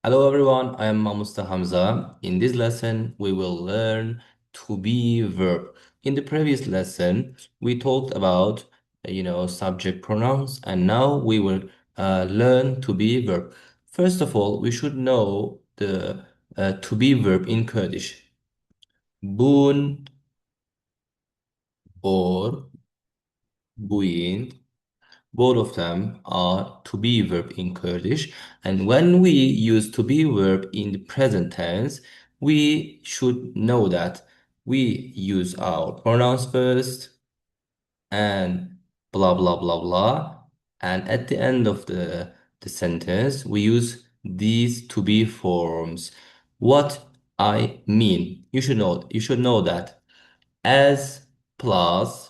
Hello everyone, I am Mamusta Hamza. In this lesson, we will learn to be verb. In the previous lesson, we talked about subject pronouns, and now we will learn to be verb. First of all, we should know the to be verb in Kurdish. Bun or buin. Both of them are to be verb in Kurdish. And when we use to be verb in the present tense, we should know that we use our pronouns first and blah blah blah blah. And at the end of the sentence, we use these to be forms. What I mean, you should know that as plus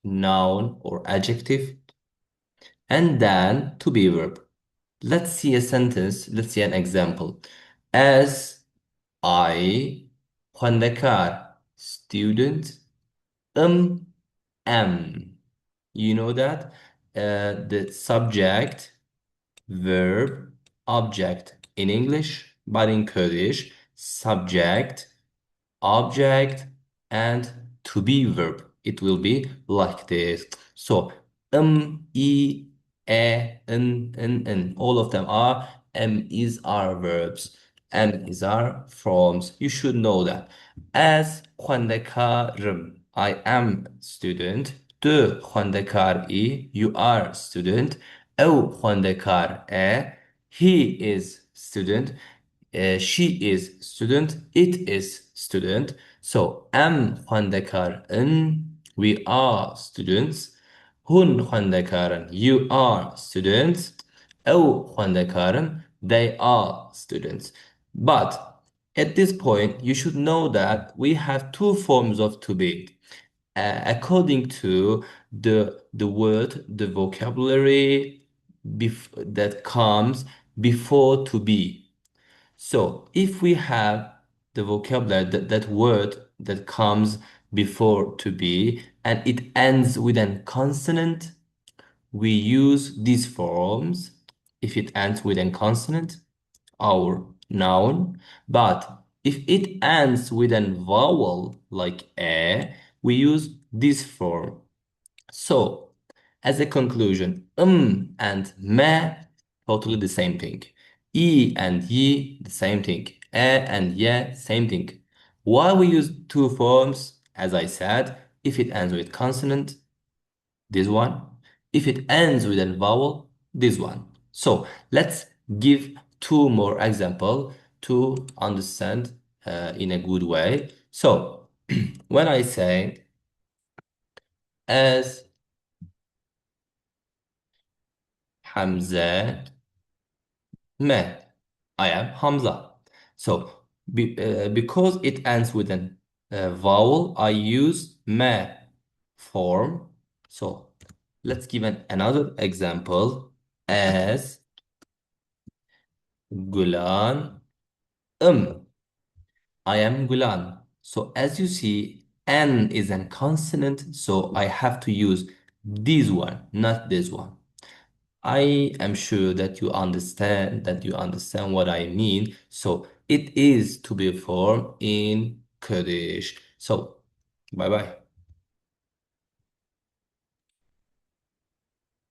noun or adjective and then to be verb. Let's see a sentence. Let's see an example. As I, خواندکار, student, am. You know that? The subject, verb, object in English, but in Kurdish, subject, object, and to be verb. It will be like this. So, e, n. All of them are is our verbs. Is our forms. You should know that. As خواندکارم, I am student. Tu خواندکاری, you are student. او خواندکار he is student. She is student. It is student. So am خواندکارن, we are students. Hun خواندکارن, you are students. او خواندکارن, they are students. But at this point, you should know that we have two forms of to be. According to the word, the vocabulary that comes before to be. So if we have the vocabulary, that word that comes before to be, and it ends with a consonant, we use these forms. If it ends with a consonant, our noun. But if it ends with a vowel like a, we use this form. So, as a conclusion, and me, totally the same thing. E and ye, the same thing. E and ye, same thing. Why we use two forms? As I said, if it ends with consonant, this one. If it ends with a vowel, this one. So let's give two more example to understand in a good way. So when I say as Hamza met, I am Hamza. So because it ends with an vowel, I use me form. So let's give another example as Gulan. I am Gulan. So as you see, N is a consonant, so I have to use this one, not this one. I am sure that you understand what I mean. So it is to be formed in Kurdish. So bye bye.